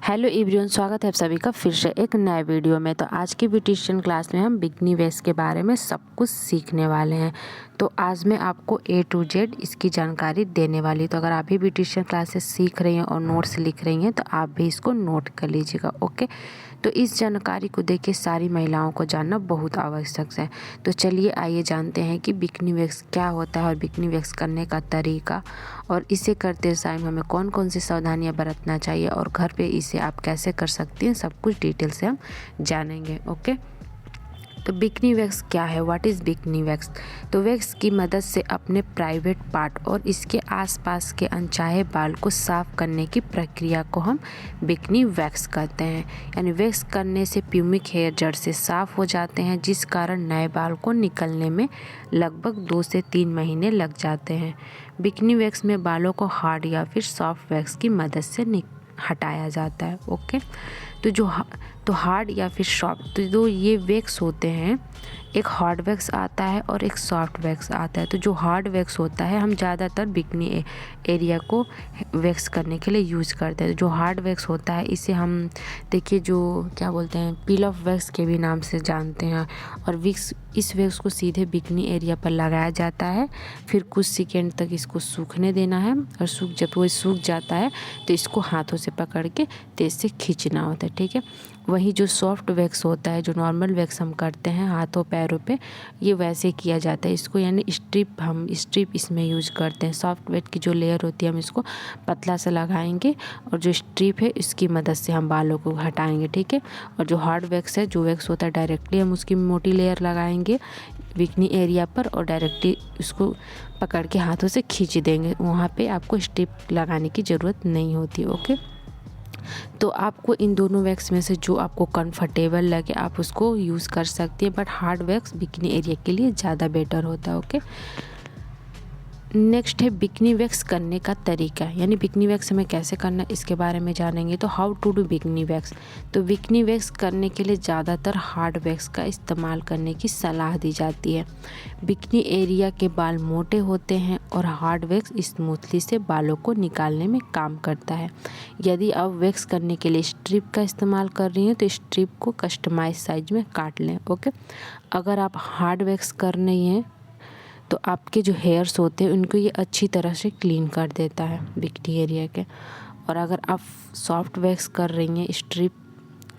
Hello everyone, स्वागत है आप सभी का फिर से एक नए वीडियो में। तो आज की ब्यूटिशियन क्लास में हम बिकनी वेक्स के बारे में सब कुछ सीखने वाले हैं। तो आज मैं आपको A to Z इसकी जानकारी देने वाली। तो अगर आप भी ब्यूटिशियन क्लासेस सीख रही हैं और नोट्स लिख रही हैं तो आप भी इसको नोट कर लीजिएगा, ओके। तो इस जानकारी को देखिए सारी महिलाओं को जानना बहुत आवश्यक है। तो चलिए आइए जानते हैं कि बिकनी वेक्स क्या होता है और बिकनी वेक्स करने का तरीका, और इसे करते टाइम हमें कौन कौन सी सावधानियां बरतना चाहिए और घर पे इसे आप कैसे कर सकती हैं, सब कुछ डिटेल से हम जानेंगे, ओके। तो बिकनी वैक्स क्या है, व्हाट इज़ बिकनी वैक्स? तो वैक्स की मदद से अपने प्राइवेट पार्ट और इसके आसपास के अनचाहे बाल को साफ करने की प्रक्रिया को हम बिकनी वैक्स कहते हैं। यानी वैक्स करने से प्यूबिक हेयर जड़ से साफ हो जाते हैं, जिस कारण नए बाल को निकलने में लगभग 2 से 3 महीने लग जाते हैं। बिकनी वैक्स में बालों को हार्ड या फिर सॉफ्ट वैक्स की मदद से हटाया जाता है, ओके। तो हार्ड या फिर सॉफ्ट, तो जो ये वैक्स होते हैं, एक हार्ड वैक्स आता है और एक सॉफ्ट वैक्स आता है। तो जो हार्ड वैक्स होता है हम ज़्यादातर बिकनी एरिया को वैक्स करने के लिए यूज़ करते हैं। जो हार्ड वैक्स होता है इसे हम देखिए जो क्या बोलते हैं, पील ऑफ वैक्स के भी नाम से जानते हैं। और इस वैक्स को सीधे बिकनी एरिया पर लगाया जाता है, फिर कुछ सेकेंड तक इसको सूखने देना है, और जब वो सूख जाता है तो इसको हाथों से पकड़ के तेज़ से खींचना होता है, ठीक है। वही जो सॉफ्ट वैक्स होता है, जो नॉर्मल वैक्स हम करते हैं हाथों पैरों पे, ये वैसे किया जाता है। इसको यानी स्ट्रिप इसमें यूज़ करते हैं। सॉफ्ट वैक्स की जो लेयर होती है हम इसको पतला सा लगाएंगे, और जो स्ट्रिप है इसकी मदद से हम बालों को हटाएंगे, ठीक है। और जो हार्ड वैक्स है, जो वैक्स होता है, डायरेक्टली हम उसकी मोटी लेयर लगाएंगे बिकनी एरिया पर और डायरेक्टली उसको पकड़ के हाथों से खींच देंगे। वहाँ पे आपको स्ट्रिप लगाने की ज़रूरत नहीं होती, ओके। तो आपको इन दोनों वैक्स में से जो आपको कंफर्टेबल लगे आप उसको यूज़ कर सकती हैं, but hard wax bikini area के लिए ज़्यादा बेटर होता है, ओके। नेक्स्ट है बिकनी वैक्स करने का तरीका, यानी बिकनी वैक्स हमें कैसे करना है इसके बारे में जानेंगे। तो how to do bikini wax. तो बिकनी वैक्स करने के लिए ज़्यादातर हार्ड वैक्स का इस्तेमाल करने की सलाह दी जाती है। बिकनी एरिया के बाल मोटे होते हैं और हार्ड वैक्स स्मूथली से बालों को निकालने में काम करता है। यदि आप वैक्स करने के लिए स्ट्रिप का इस्तेमाल कर रही हैं तो स्ट्रिप को कस्टमाइज साइज में काट लें, ओके। अगर आप हार्ड वैक्स कर रही हैं तो आपके जो हेयर्स होते हैं उनको ये अच्छी तरह से क्लीन कर देता है बिकनी एरिया के। और अगर आप सॉफ्ट वैक्स कर रही हैं, स्ट्रिप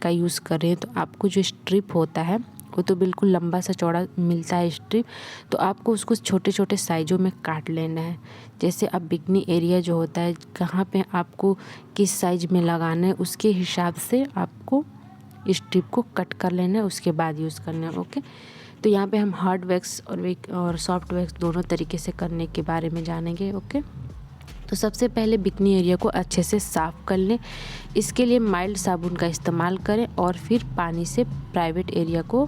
का यूज़ कर रही हैं, तो आपको जो स्ट्रिप होता है वो तो बिल्कुल लंबा सा चौड़ा मिलता है स्ट्रिप, तो आपको उसको छोटे छोटे साइज़ों में काट लेना है। जैसे अब बिकनी एरिया जो होता है, कहाँ पे आपको किस साइज़ में लगाना है उसके हिसाब से आपको स्ट्रिप को कट कर लेना है, उसके बाद यूज़ करना है, ओके। तो यहाँ पे हम हार्ड वैक्स और सॉफ्ट वैक्स दोनों तरीके से करने के बारे में जानेंगे, ओके। तो सबसे पहले बिकनी एरिया को अच्छे से साफ़ कर लें। इसके लिए माइल्ड साबुन का इस्तेमाल करें और फिर पानी से प्राइवेट एरिया को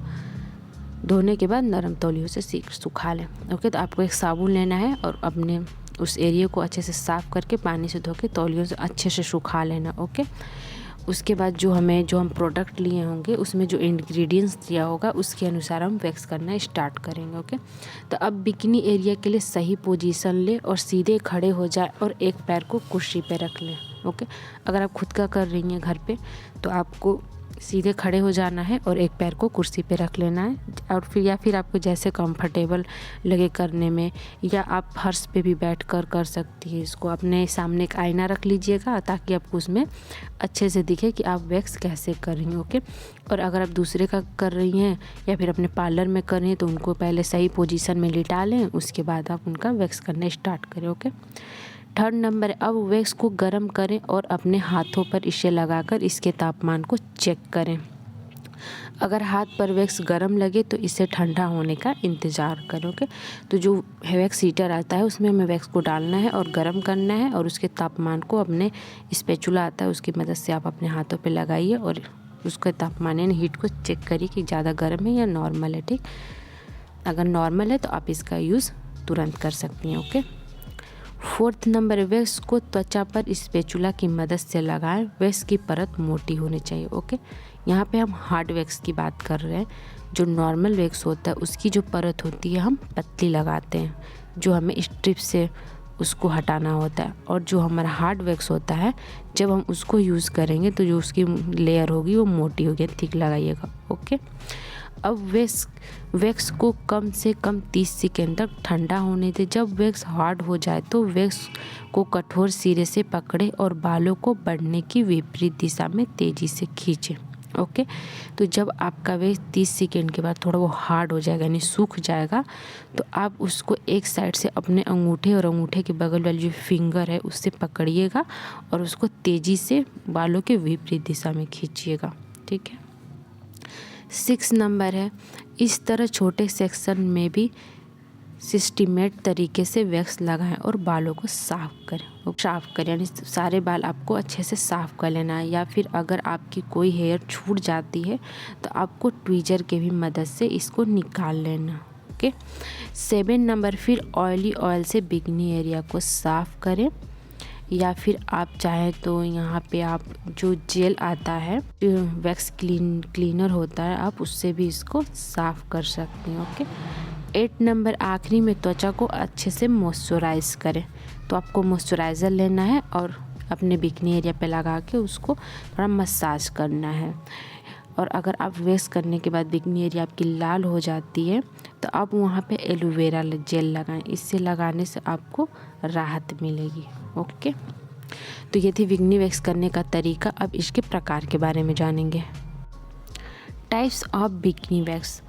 धोने के बाद नरम तौलियों से सुखा लें, ओके। तो आपको एक साबुन लेना है और अपने उस एरिया को अच्छे से साफ़ करके पानी से धो के तौलियों से अच्छे से सुखा लेना, ओके। उसके बाद जो हम प्रोडक्ट लिए होंगे उसमें जो इंग्रेडिएंट्स दिया होगा उसके अनुसार हम वैक्स करना स्टार्ट करेंगे, ओके। तो अब बिकनी एरिया के लिए सही पोजीशन लें और सीधे खड़े हो जाए और एक पैर को कुर्सी पे रख लें, ओके। अगर आप खुद का कर रही हैं घर पे तो आपको सीधे खड़े हो जाना है और एक पैर को कुर्सी पे रख लेना है, और फिर आपको जैसे कंफर्टेबल लगे करने में, या आप फर्श पे भी बैठ कर सकती है इसको। अपने सामने एक आईना रख लीजिएगा ताकि आपको उसमें अच्छे से दिखे कि आप वैक्स कैसे कर रही हैं, ओके। और अगर आप दूसरे का कर रही हैं या फिर अपने पार्लर में कर रही हैं तो उनको पहले सही पोजीशन में लिटा लें, उसके बाद आप उनका वैक्स करना स्टार्ट करें, ओके। थर्ड नंबर, अब वैक्स को गर्म करें और अपने हाथों पर इसे लगाकर इसके तापमान को चेक करें। अगर हाथ पर वैक्स गर्म लगे तो इसे ठंडा होने का इंतज़ार करोगे। तो जो वैक्स हीटर आता है उसमें हमें वैक्स को डालना है और गर्म करना है, और उसके तापमान को अपने स्पैचुला आता है उसकी मदद से आप अपने हाथों पे लगाइए और उसका तापमान यानी हीट को चेक करिए कि ज़्यादा गर्म है या नॉर्मल है, ठीक। अगर नॉर्मल है तो आप इसका यूज़ तुरंत कर सकती हैं, ओके। फोर्थ नंबर, वैक्स को त्वचा पर स्पैचुला की मदद से लगाएं। वैक्स की परत मोटी होनी चाहिए, ओके। यहाँ पे हम हार्ड वैक्स की बात कर रहे हैं। जो नॉर्मल वैक्स होता है उसकी जो परत होती है हम पतली लगाते हैं, जो हमें स्ट्रिप से उसको हटाना होता है। और जो हमारा हार्ड वैक्स होता है, जब हम उसको यूज़ करेंगे तो जो उसकी लेयर होगी वो मोटी होगी, थिक लगाइएगा। ओके, अब वैक्स को कम से कम 30 सेकेंड तक ठंडा होने दें। जब वैक्स हार्ड हो जाए तो वैक्स को कठोर सिरे से पकड़े और बालों को बढ़ने की विपरीत दिशा में तेज़ी से खींचें। ओके, तो जब आपका वैक्स 30 सेकेंड के बाद थोड़ा वो हार्ड हो जाएगा, यानी सूख जाएगा, तो आप उसको एक साइड से अपने अंगूठे और अंगूठे के बगल वाली जो फिंगर है उससे पकड़िएगा और उसको तेज़ी से बालों के विपरीत दिशा में खींचिएगा। ठीक है। 6 नंबर है, इस तरह छोटे सेक्शन में भी सिस्टमेटिक तरीके से वैक्स लगाएं और बालों को साफ करें यानी सारे बाल आपको अच्छे से साफ कर लेना है। या फिर अगर आपकी कोई हेयर छूट जाती है तो आपको ट्वीजर के भी मदद से इसको निकाल लेना। ओके। 7 नंबर, फिर ऑयली ऑयल से बिकनी एरिया को साफ करें, या फिर आप चाहें तो यहाँ पे आप जो जेल आता है, वैक्स क्लीनर होता है, आप उससे भी इसको साफ कर सकते हैं। ओके। 8 नंबर, आखिरी में त्वचा को अच्छे से मॉइस्चराइज करें। तो आपको मॉइस्चराइज़र लेना है और अपने बिकनी एरिया पे लगा के उसको थोड़ा मसाज करना है। और अगर आप वैक्स करने के बाद बिकनी एरिया आपकी लाल हो जाती है तो आप वहाँ पे एलोवेरा जेल लगाएं। इससे लगाने से आपको राहत मिलेगी। ओके, तो ये थी बिकनी वैक्स करने का तरीका। अब इसके प्रकार के बारे में जानेंगे। Types of bikini wax,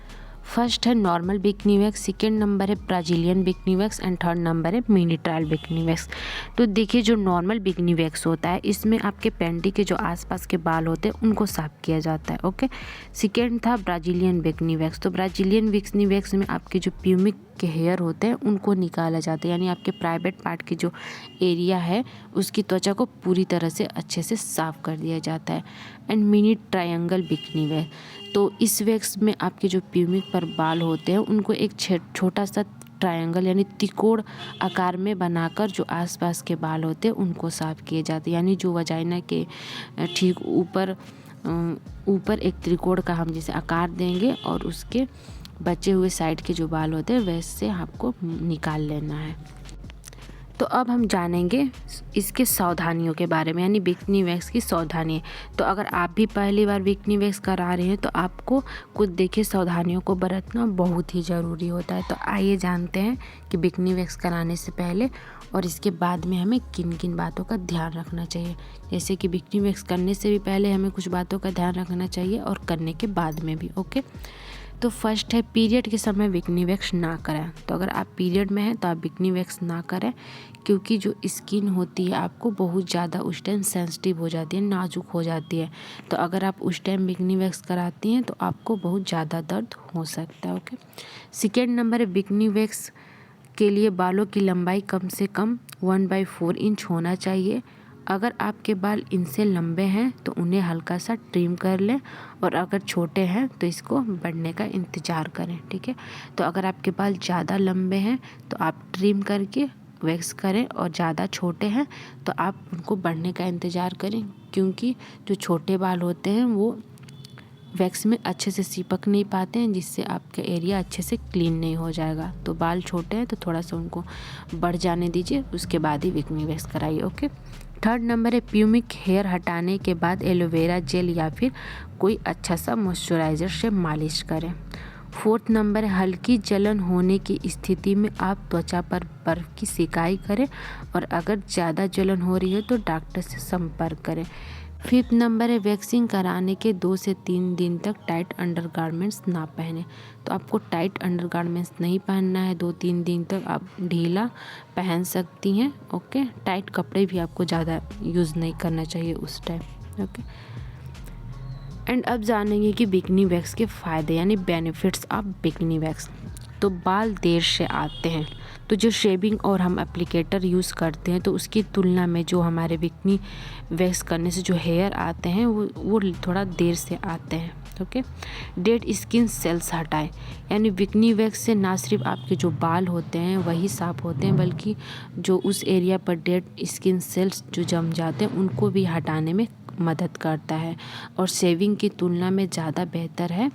first है normal bikini wax, second number है Brazilian bikini wax and third number है मिनी ट्रायल बिकनी वैक्स। तो देखिए, जो नॉर्मल बिकनी वैक्स होता है इसमें आपके पेंटी के जो आसपास के बाल होते हैं उनको साफ किया जाता है। ओके। सेकेंड था ब्राज़ीलियन बिकनी वैक्स। तो ब्राज़ीलियन बिकनी वैक्स में आपके जो प्यूमिक के हेयर होते हैं उनको निकाला जाता है, यानी आपके प्राइवेट पार्ट की जो एरिया है उसकी त्वचा को पूरी तरह से अच्छे से साफ कर दिया जाता है। And mini triangle bikini wax, तो इस वैक्स में आपके जो प्यूमिक पर बाल होते हैं उनको एक छोटा सा ट्रायंगल यानी त्रिकोण आकार में बनाकर जो आसपास के बाल होते हैं उनको साफ किए जाते हैं। यानी जो वजाइना के ठीक ऊपर एक त्रिकोण का हम जैसे आकार देंगे और उसके बचे हुए साइड के जो बाल होते हैं वैसे आपको निकाल लेना है। तो अब हम जानेंगे इसके सावधानियों के बारे में, यानी बिकनी वैक्स की सावधानी। तो अगर आप भी पहली बार बिकनी वैक्स करा रहे हैं तो आपको कुछ देखिए सावधानियों को बरतना बहुत ही ज़रूरी होता है। तो आइए जानते हैं कि बिकनी वैक्स कराने से पहले और इसके बाद में हमें किन किन बातों का ध्यान रखना चाहिए। जैसे कि बिकनी वैक्स करने से भी पहले हमें कुछ बातों का ध्यान रखना चाहिए और करने के बाद में भी। ओके, तो फर्स्ट है पीरियड के समय बिकनी वैक्स ना करें। तो अगर आप पीरियड में हैं तो आप बिकनी वैक्स ना करें, क्योंकि जो स्किन होती है आपको बहुत ज़्यादा उस टाइम सेंसिटिव हो जाती है, नाजुक हो जाती है। तो अगर आप उस टाइम बिकनी वैक्स कराती हैं तो आपको बहुत ज़्यादा दर्द हो सकता है। ओके। सेकेंड नंबर है बिकनी वैक्स के लिए बालों की लंबाई कम से कम 1/4 इंच होना चाहिए। अगर आपके बाल इनसे लंबे हैं तो उन्हें हल्का सा ट्रिम कर लें, और अगर छोटे हैं तो इसको बढ़ने का इंतज़ार करें। ठीक है। तो अगर आपके बाल ज़्यादा लंबे हैं तो आप ट्रिम करके वैक्स करें, और ज़्यादा छोटे हैं तो आप उनको बढ़ने का इंतज़ार करें, क्योंकि जो छोटे बाल होते हैं वो वैक्स में अच्छे से चिपक नहीं पाते हैं, जिससे आपका एरिया अच्छे से क्लीन नहीं हो जाएगा। तो बाल छोटे हैं तो थोड़ा सा उनको बढ़ जाने दीजिए, उसके बाद ही बिकनी वैक्स कराइए। ओके। थर्ड नंबर है प्यूमिक हेयर हटाने के बाद एलोवेरा जेल या फिर कोई अच्छा सा मॉइस्चराइज़र से मालिश करें। फोर्थ नंबर है हल्की जलन होने की स्थिति में आप त्वचा पर बर्फ़ की सिकाई करें, और अगर ज़्यादा जलन हो रही है तो डॉक्टर से संपर्क करें। फिफ्थ नंबर है वैक्सिंग कराने के 2 से 3 दिन तक टाइट अंडरगारमेंट्स ना पहने। तो आपको टाइट अंडरगारमेंट्स नहीं पहनना है 2-3 दिन तक, आप ढीला पहन सकती हैं। ओके। टाइट कपड़े भी आपको ज़्यादा यूज़ नहीं करना चाहिए उस टाइम। ओके। एंड अब जानेंगे कि बिकनी वैक्स के फ़ायदे यानी बेनिफिट्स ऑफ बिकनी वैक्स। तो बाल देर से आते हैं, तो जो शेविंग और हम एप्लीकेटर यूज़ करते हैं तो उसकी तुलना में जो हमारे बिकनी वैक्स करने से जो हेयर आते हैं वो थोड़ा देर से आते हैं। ओके। डेड स्किन सेल्स हटाएं, यानी बिकनी वैक्स से ना सिर्फ आपके जो बाल होते हैं वही साफ़ होते हैं, बल्कि जो उस एरिया पर डेड स्किन सेल्स जो जम जाते हैं उनको भी हटाने में मदद करता है, और शेविंग की तुलना में ज़्यादा बेहतर है,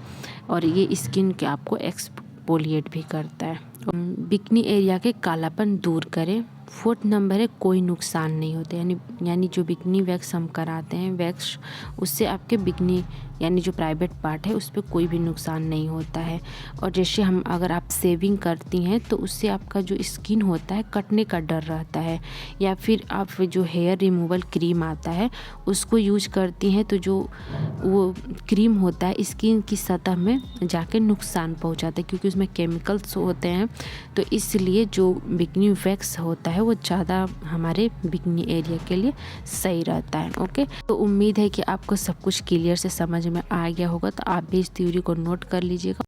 और ये स्किन के आपको एक्सफोलिएट भी करता है। बिकनी एरिया के कालापन दूर करें। फोर्थ नंबर है कोई नुकसान नहीं होता, यानी जो बिकनी वैक्स हम कराते हैं वैक्स, उससे आपके बिकनी यानी जो प्राइवेट पार्ट है उस पर कोई भी नुकसान नहीं होता है। और जैसे अगर आप सेविंग करती हैं तो उससे आपका जो स्किन होता है कटने का डर रहता है, या फिर आप जो हेयर रिमूवल क्रीम आता है उसको यूज करती हैं तो जो वो क्रीम होता है स्किन की सतह में जाके नुकसान पहुंचाता है, क्योंकि उसमें केमिकल्स होते हैं। तो इसलिए जो बिकनी वैक्स होता है वो ज़्यादा हमारे बिकनी एरिया के लिए सही रहता है। ओके, तो उम्मीद है कि आपको सब कुछ क्लियर से समझ में आ गया होगा, तो आप भी इस थ्योरी को नोट कर लीजिएगा।